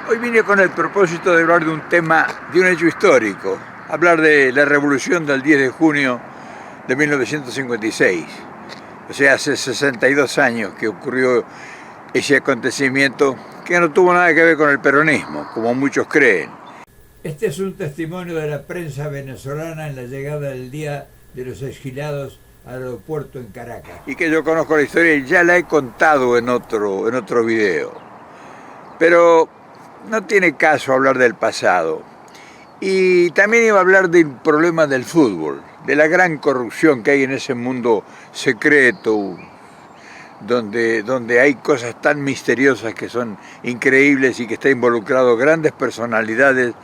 Hoy vine con el propósito de hablar de un tema, de un hecho histórico, hablar de la revolución del 10 de junio de 1956. O sea, hace 62 años que ocurrió ese acontecimiento que no tuvo nada que ver con el peronismo, como muchos creen. Este es un testimonio de la prensa venezolana en la llegada del Día de los Exiliados al aeropuerto en Caracas. Y que yo conozco la historia y ya la he contado en otro video. Pero no tiene caso hablar del pasado. Y también iba a hablar del problema del fútbol, de la gran corrupción que hay en ese mundo secreto, donde hay cosas tan misteriosas que son increíbles y que está involucrado grandes personalidades,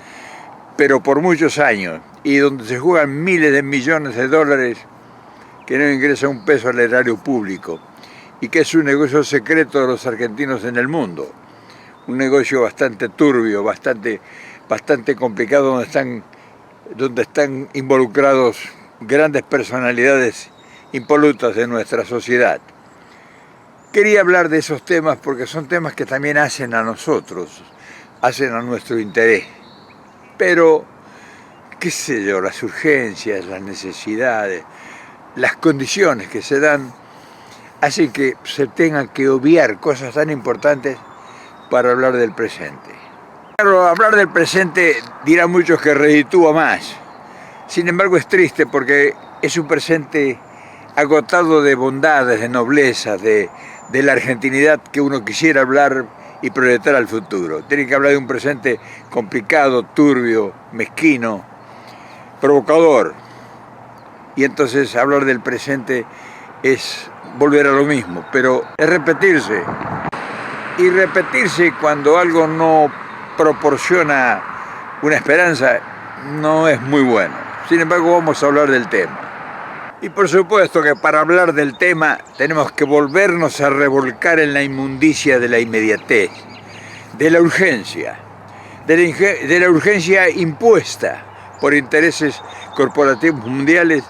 pero por muchos años, y donde se juegan miles de millones de dólares que no ingresa un peso al erario público, y que es un negocio secreto de los argentinos en el mundo. Un negocio bastante turbio, bastante complicado, donde están involucrados grandes personalidades impolutas de nuestra sociedad. Quería hablar de esos temas porque son temas que también hacen a nosotros, hacen a nuestro interés. Pero, qué sé yo, las urgencias, las necesidades, las condiciones que se dan, hacen que se tengan que obviar cosas tan importantes para hablar del presente. Claro, hablar del presente dirá muchos que reditúa más. Sin embargo, es triste porque es un presente agotado de bondades, de nobleza, de la argentinidad que uno quisiera hablar y proyectar al futuro. Tiene que hablar de un presente complicado, turbio, mezquino, provocador. Y entonces hablar del presente es volver a lo mismo, pero es repetirse. Y repetirse cuando algo no proporciona una esperanza no es muy bueno. Sin embargo, vamos a hablar del tema. Y por supuesto que para hablar del tema tenemos que volvernos a revolcar en la inmundicia de la inmediatez, de la urgencia, de la urgencia impuesta por intereses corporativos mundiales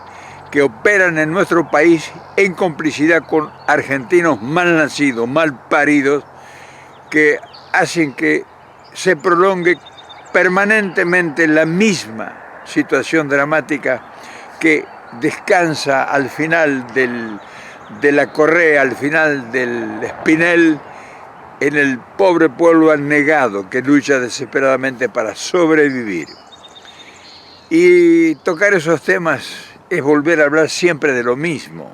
que operan en nuestro país en complicidad con argentinos mal nacidos, mal paridos, que hacen que se prolongue permanentemente la misma situación dramática que descansa al final de la correa, al final del espinel, en el pobre pueblo anegado que lucha desesperadamente para sobrevivir. Y tocar esos temas es volver a hablar siempre de lo mismo.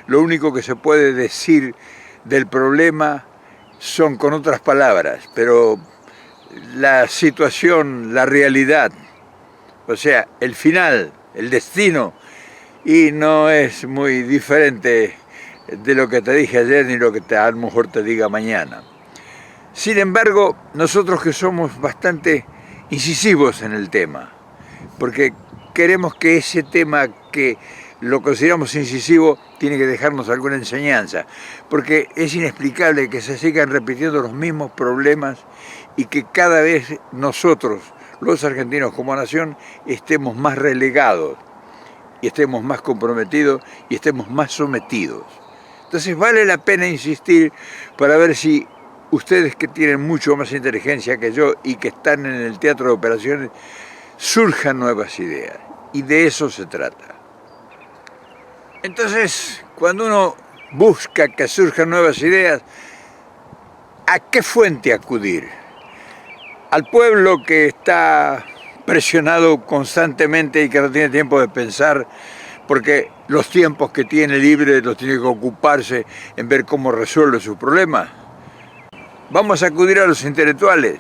Lo único que se puede decir del problema son con otras palabras, pero la situación, la realidad, o sea, el final, el destino, y no es muy diferente de lo que te dije ayer ni lo que a lo mejor te diga mañana. Sin embargo, nosotros que somos bastante incisivos en el tema, porque queremos que ese tema que lo consideramos incisivo tiene que dejarnos alguna enseñanza, porque es inexplicable que se sigan repitiendo los mismos problemas y que cada vez nosotros, los argentinos como nación, estemos más relegados y estemos más comprometidos y estemos más sometidos. Entonces vale la pena insistir para ver si ustedes, que tienen mucho más inteligencia que yo y que están en el teatro de operaciones, surjan nuevas ideas, y de eso se trata. Entonces, cuando uno busca que surjan nuevas ideas, ¿a qué fuente acudir? Al pueblo que está presionado constantemente y que no tiene tiempo de pensar, porque los tiempos que tiene libres los tiene que ocuparse en ver cómo resuelve sus problemas. Vamos a acudir a los intelectuales,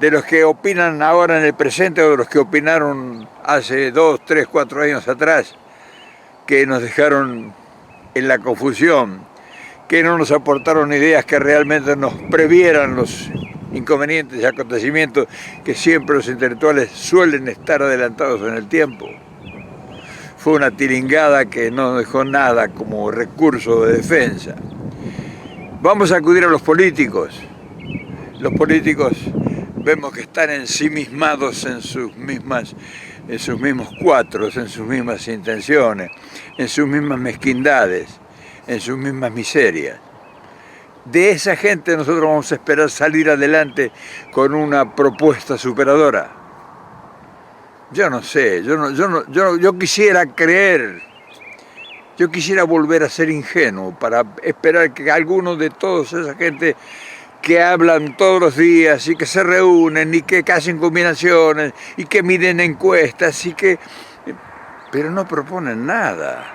de los que opinan ahora en el presente o de los que opinaron hace 2, 3, 4 años atrás, que nos dejaron en la confusión, que no nos aportaron ideas que realmente nos previeran los inconvenientes y acontecimientos, que siempre los intelectuales suelen estar adelantados en el tiempo. Fue una tiringada que no dejó nada como recurso de defensa. Vamos a acudir a los políticos. Los políticos vemos que están ensimismados en sus mismos cuatros, en sus mismas intenciones, en sus mismas mezquindades, en sus mismas miserias. de esa gente nosotros vamos a esperar salir adelante con una propuesta superadora. Yo no sé, yo quisiera creer, yo quisiera volver a ser ingenuo para esperar que algunos de toda esa gente que hablan todos los días y que se reúnen y que hacen combinaciones y que miden encuestas pero no proponen nada.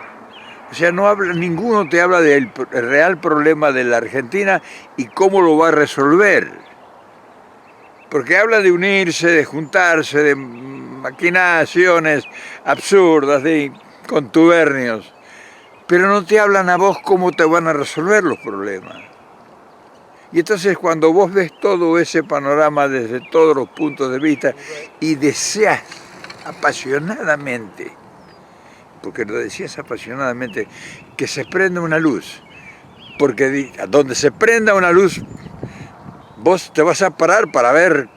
O sea, ninguno te habla del real problema de la Argentina y cómo lo va a resolver. Porque habla de unirse, de juntarse, de maquinaciones absurdas, de contubernios, pero no te hablan a vos cómo te van a resolver los problemas. Y entonces cuando vos ves todo ese panorama desde todos los puntos de vista y deseas apasionadamente, porque lo decías apasionadamente, que se prenda una luz, porque donde se prenda una luz, vos te vas a parar para ver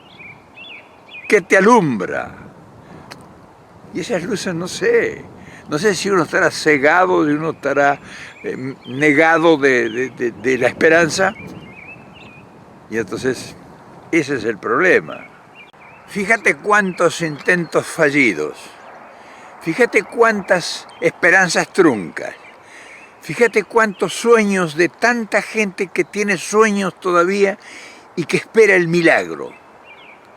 qué te alumbra. Y esas luces no sé si uno estará cegado, si uno estará negado de la esperanza. Y entonces, ese es el problema. Fíjate cuántos intentos fallidos, fíjate cuántas esperanzas truncas, fíjate cuántos sueños de tanta gente que tiene sueños todavía y que espera el milagro.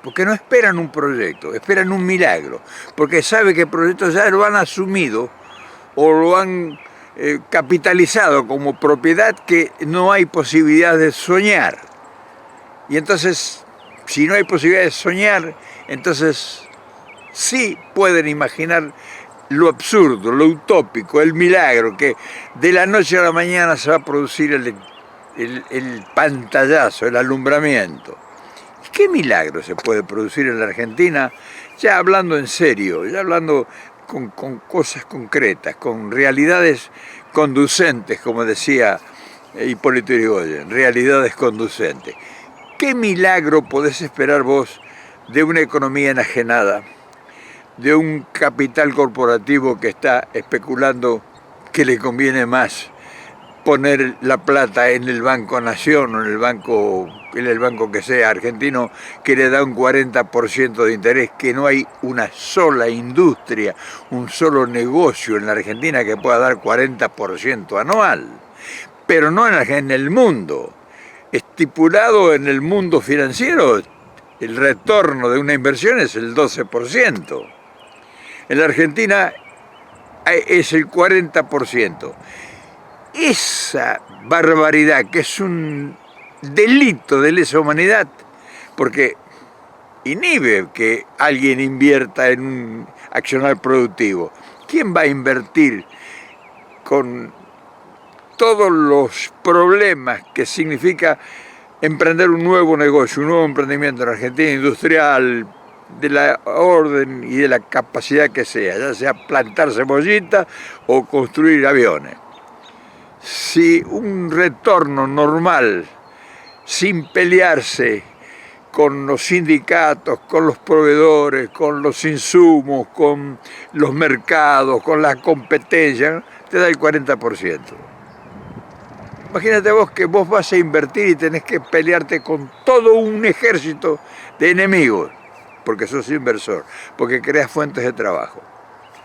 Porque no esperan un proyecto, esperan un milagro. Porque sabe que el proyecto ya lo han asumido o lo han capitalizado como propiedad que no hay posibilidad de soñar. Y entonces, si no hay posibilidad de soñar, entonces sí pueden imaginar lo absurdo, lo utópico, el milagro, que de la noche a la mañana se va a producir el pantallazo, el alumbramiento. ¿Qué milagro se puede producir en la Argentina? Ya hablando en serio, ya hablando con cosas concretas, con realidades conducentes, como decía Hipólito Yrigoyen, realidades conducentes. ¿Qué milagro podés esperar vos de una economía enajenada, de un capital corporativo que está especulando que le conviene más poner la plata en el Banco Nación o en el banco que sea argentino, que le da un 40% de interés, que no hay una sola industria, un solo negocio en la Argentina que pueda dar 40% anual, pero no en el mundo. Estipulado en el mundo financiero, el retorno de una inversión es el 12%. En la Argentina es el 40%. Esa barbaridad, que es un delito de lesa humanidad, porque inhibe que alguien invierta en un accionar productivo. ¿Quién va a invertir con todos los problemas que significa emprender un nuevo negocio, un nuevo emprendimiento en Argentina, industrial, de la orden y de la capacidad que sea, ya sea plantar cebollita o construir aviones? Si un retorno normal, sin pelearse con los sindicatos, con los proveedores, con los insumos, con los mercados, con la competencia, te da el 40%. Imagínate vos que vos vas a invertir y tenés que pelearte con todo un ejército de enemigos, porque sos inversor, porque creas fuentes de trabajo.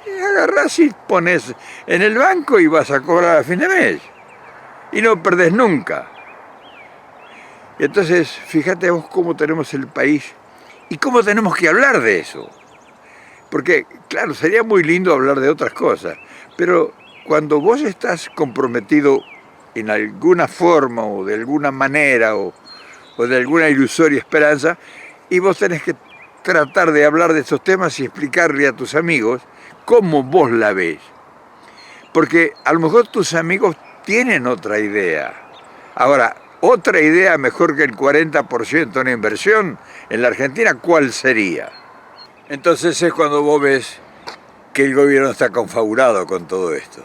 Y agarrás y pones en el banco y vas a cobrar a fin de mes. Y no perdés nunca. Y entonces, fíjate vos cómo tenemos el país y cómo tenemos que hablar de eso. Porque, claro, sería muy lindo hablar de otras cosas, pero cuando vos estás comprometido en alguna forma o de alguna manera o de alguna ilusoria esperanza, y vos tenés que tratar de hablar de estos temas y explicarle a tus amigos cómo vos la ves. Porque a lo mejor tus amigos tienen otra idea. Ahora, otra idea mejor que el 40% en inversión en la Argentina, ¿cuál sería? Entonces es cuando vos ves que el gobierno está confabulado con todo esto.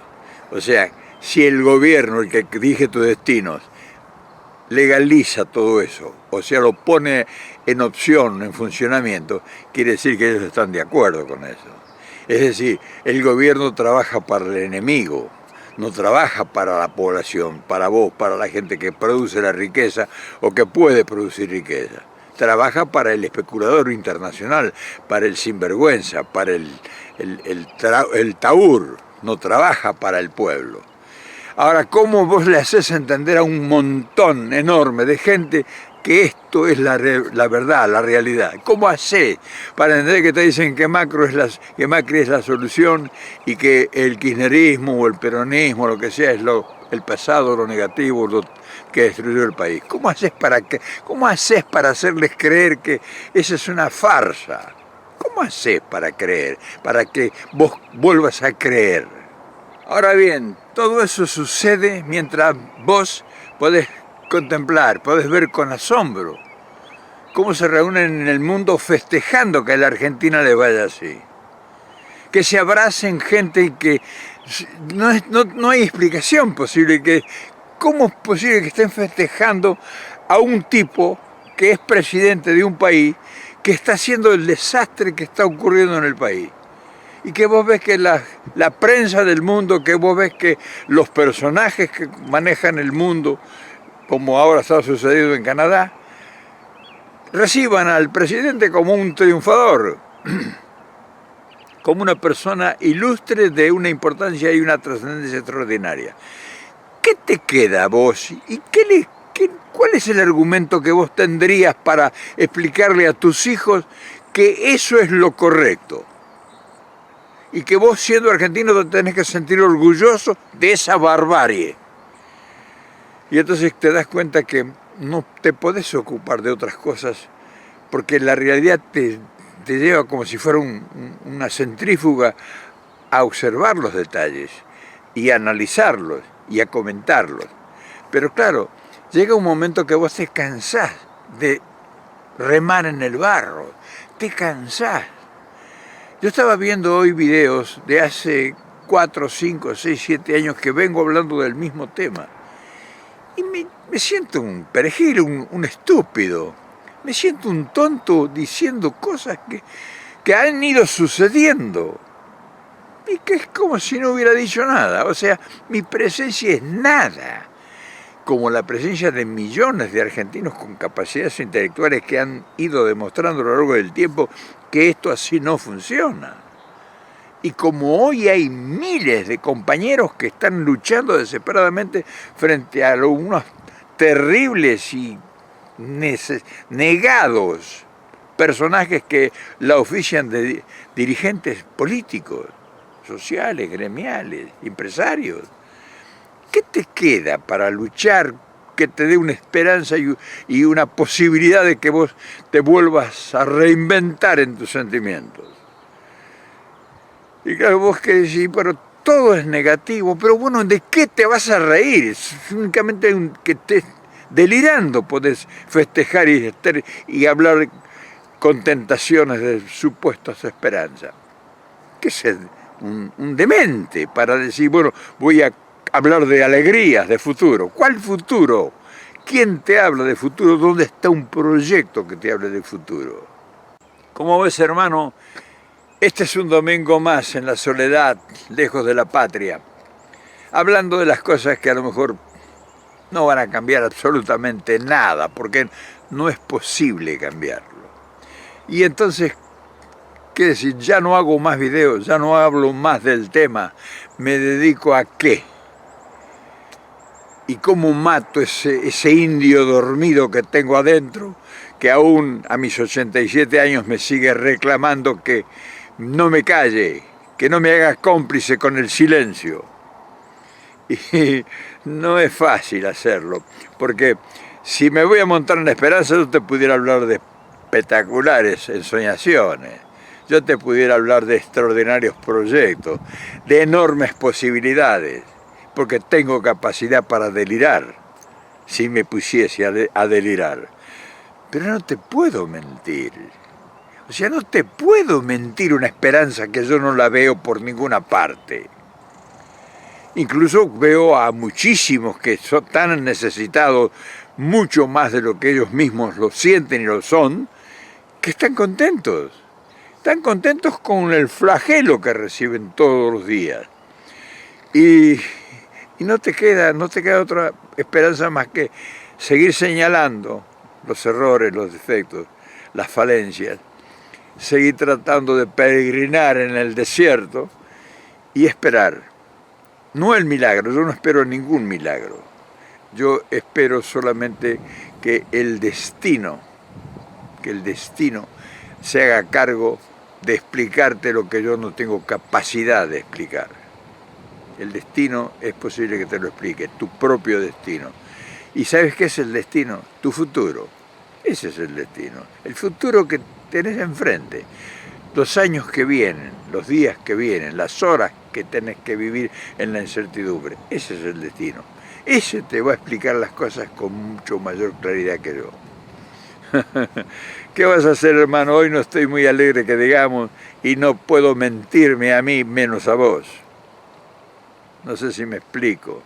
O sea, si el gobierno, el que dirige tus destinos, legaliza todo eso, o sea, lo pone en opción, en funcionamiento, quiere decir que ellos están de acuerdo con eso. Es decir, el gobierno trabaja para el enemigo, no trabaja para la población, para vos, para la gente que produce la riqueza o que puede producir riqueza. Trabaja para el especulador internacional, para el sinvergüenza, para el taur, no trabaja para el pueblo. Ahora, ¿cómo vos le haces entender a un montón enorme de gente que esto es la verdad, la realidad? ¿Cómo hacés para entender que te dicen que que Macri es la solución y que el kirchnerismo o el peronismo, lo que sea, es el pasado, lo negativo, lo que destruyó el país? ¿Cómo haces para hacerles creer que esa es una farsa? ¿Cómo haces para creer, para que vos vuelvas a creer? Ahora bien, todo eso sucede mientras vos podés contemplar, podés ver con asombro cómo se reúnen en el mundo festejando que a la Argentina le vaya así. Que se abracen gente y que no hay explicación posible. ¿Cómo es posible que estén festejando a un tipo que es presidente de un país que está haciendo el desastre que está ocurriendo en el país? Y que vos ves que la prensa del mundo, que vos ves que los personajes que manejan el mundo, como ahora está sucediendo en Canadá, reciban al presidente como un triunfador, como una persona ilustre de una importancia y una trascendencia extraordinaria. ¿Qué te queda a vos? ¿Y cuál es el argumento que vos tendrías para explicarle a tus hijos que eso es lo correcto? Y que vos, siendo argentino, te tenés que sentir orgulloso de esa barbarie. Y entonces te das cuenta que no te podés ocupar de otras cosas, porque la realidad te lleva como si fuera una centrífuga a observar los detalles y a analizarlos y a comentarlos. Pero claro, llega un momento que vos te cansás de remar en el barro, te cansás. Yo estaba viendo hoy videos de hace 4, 5, 6, 7 años que vengo hablando del mismo tema. Y me siento un perejil, un estúpido. Me siento un tonto diciendo cosas que han ido sucediendo. Y que es como si no hubiera dicho nada. O sea, mi presencia es nada. Como la presencia de millones de argentinos con capacidades intelectuales que han ido demostrando a lo largo del tiempo que esto así no funciona. Y como hoy hay miles de compañeros que están luchando desesperadamente frente a unos terribles y negados personajes que la ofician de dirigentes políticos, sociales, gremiales, empresarios. ¿Qué te queda para luchar que te dé una esperanza y una posibilidad de que vos te vuelvas a reinventar en tus sentimientos? Y claro, vos que decís, pero todo es negativo, pero bueno, ¿de qué te vas a reír? Es únicamente que estés delirando podés festejar y hablar con tentaciones de supuestas esperanzas. ¿Qué es un demente para decir, bueno, voy a hablar de alegrías, de futuro? ¿Cuál futuro? ¿Quién te habla de futuro? ¿Dónde está un proyecto que te hable de futuro? Como ves, hermano, este es un domingo más en la soledad, lejos de la patria, hablando de las cosas que a lo mejor no van a cambiar absolutamente nada, porque no es posible cambiarlo. Y entonces, ¿qué decir? Ya no hago más videos, ya no hablo más del tema, me dedico a qué. ¿Y cómo mato ese indio dormido que tengo adentro, que aún a mis 87 años me sigue reclamando que no me calle, que no me haga cómplice con el silencio? Y no es fácil hacerlo, porque si me voy a montar en la esperanza, yo te pudiera hablar de espectaculares ensoñaciones, yo te pudiera hablar de extraordinarios proyectos, de enormes posibilidades, porque tengo capacidad para delirar, si me pusiese a delirar. Pero no te puedo mentir. O sea, no te puedo mentir una esperanza que yo no la veo por ninguna parte. Incluso veo a muchísimos que son tan necesitados, mucho más de lo que ellos mismos lo sienten y lo son, que están contentos. Están contentos con el flagelo que reciben todos los días. Y Y no te queda otra esperanza más que seguir señalando los errores, los defectos, las falencias, seguir tratando de peregrinar en el desierto y esperar. No el milagro, yo no espero ningún milagro. Yo espero solamente que el destino se haga cargo de explicarte lo que yo no tengo capacidad de explicar. El destino es posible que te lo explique, tu propio destino. ¿Y sabes qué es el destino? Tu futuro. Ese es el destino. El futuro que tenés enfrente. Los años que vienen, los días que vienen, las horas que tenés que vivir en la incertidumbre. Ese es el destino. Ese te va a explicar las cosas con mucho mayor claridad que yo. ¿Qué vas a hacer, hermano? Hoy no estoy muy alegre, que digamos, y no puedo mentirme a mí menos a vos. No sé si me explico.